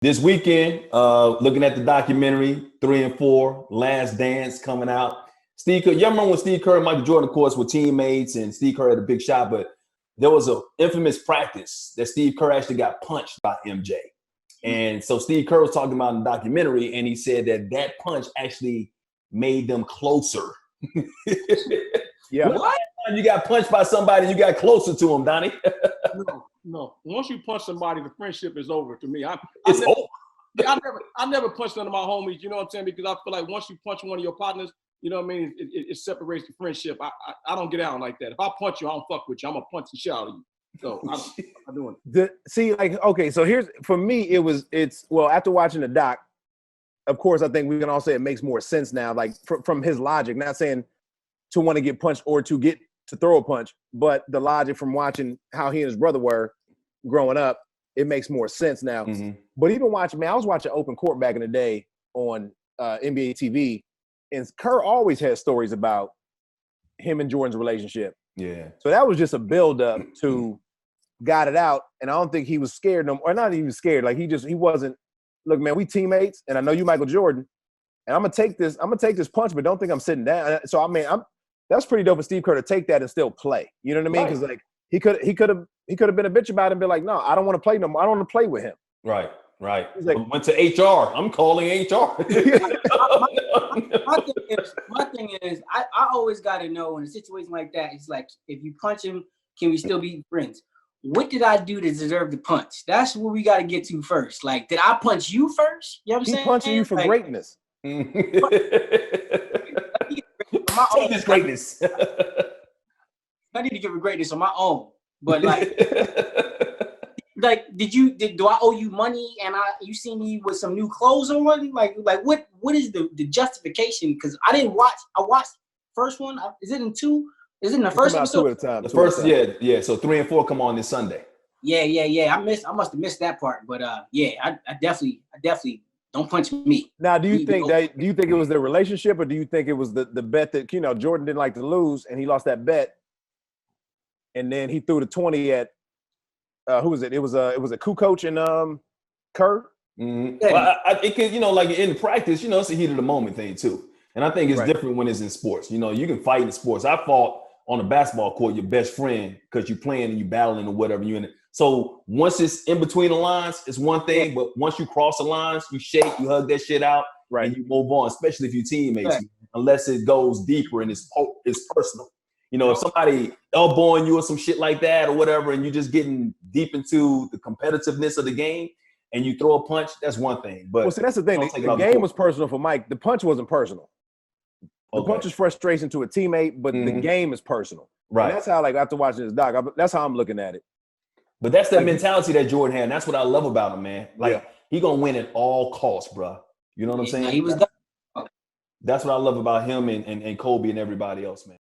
This weekend, looking at the documentary 3 and 4, Last Dance coming out. Steve Kerr, you remember when Steve Kerr and Michael Jordan, of course, were teammates, and Steve Kerr had a big shot, but there was an infamous practice that Steve Kerr actually got punched by MJ. And so Steve Kerr was talking about in the documentary, and he said that punch actually made them closer. Yeah. What? You got punched by somebody, you got closer to him, Donny. No. Once you punch somebody, the friendship is over to me. I never punched none of my homies, you know what I'm saying? Because I feel like once you punch one of your partners, you know what I mean, it separates the friendship. I don't get out like that. If I punch you, I don't fuck with you. I'm gonna punch the shit out of you. So I'm doing it. See, like, okay, so here's, for me, it's after watching the doc, of course, I think we can all say it makes more sense now, like from his logic, not saying to want to get punched or to throw a punch, but the logic from watching how he and his brother were growing up, it makes more sense now. Mm-hmm. But even watching, I was watching Open Court back in the day on NBA TV, and Kerr always had stories about him and Jordan's relationship. Yeah. So that was just a build-up to got it out, and I don't think he was scared, or not even scared. Like he wasn't. Look, man, we teammates, and I know you, Michael Jordan, and I'm gonna take this punch, but don't think I'm sitting down. So I mean, that's pretty dope for Steve Kerr to take that and still play. You know what I mean? Because like he could have been a bitch about it and be like, no, I don't want to play no more. I don't want to play with him. Right. He's like, went to HR. I'm calling HR. my thing is, I always got to know in a situation like that. It's like, if you punch him, can we still be friends? What did I do to deserve the punch? That's what we got to get to first. Like, did I punch you first? You know what I'm saying? He's punching you for greatness. Take this greatness. I need to give her greatness on my own. But like, do I owe you money and you see me with some new clothes on? Like what is the justification? Because I didn't watch. I watched first one. Is it in 2? Is it in the first episode? 2 at a time. The first, yeah. So 3 and 4 come on this Sunday. Yeah. I must have missed that part. But I definitely don't punch me. Now, do you think it was their relationship, or do you think it was the bet that, you know, Jordan didn't like to lose and he lost that bet, and then he threw the 20 at who was it? It was a Kukoc and Kerr. Mm-hmm. Well, it could, you know, like in practice, you know, it's a heat of the moment thing too. And I think it's different when it's in sports. You know, you can fight in sports. I fought on a basketball court, your best friend, because you're playing and you battling or whatever you in it. So once it's in between the lines, it's one thing. But once you cross the lines, you shake, you hug that shit out, and you move on. Especially if you're teammates, unless it goes deeper and it's personal. You know, if somebody elbowing you or some shit like that or whatever, and you're just getting deep into the competitiveness of the game, and you throw a punch, that's one thing. But see, that's the thing. The game was personal for Mike. The punch wasn't personal. The punch is frustration to a teammate, but the game is personal. Right. And that's how, like, after watching this doc, that's how I'm looking at it. But that's that mentality that Jordan had. And that's what I love about him, man. Like, he going to win at all costs, bro. You know what I'm saying? He was That's what I love about him and Kobe and everybody else, man.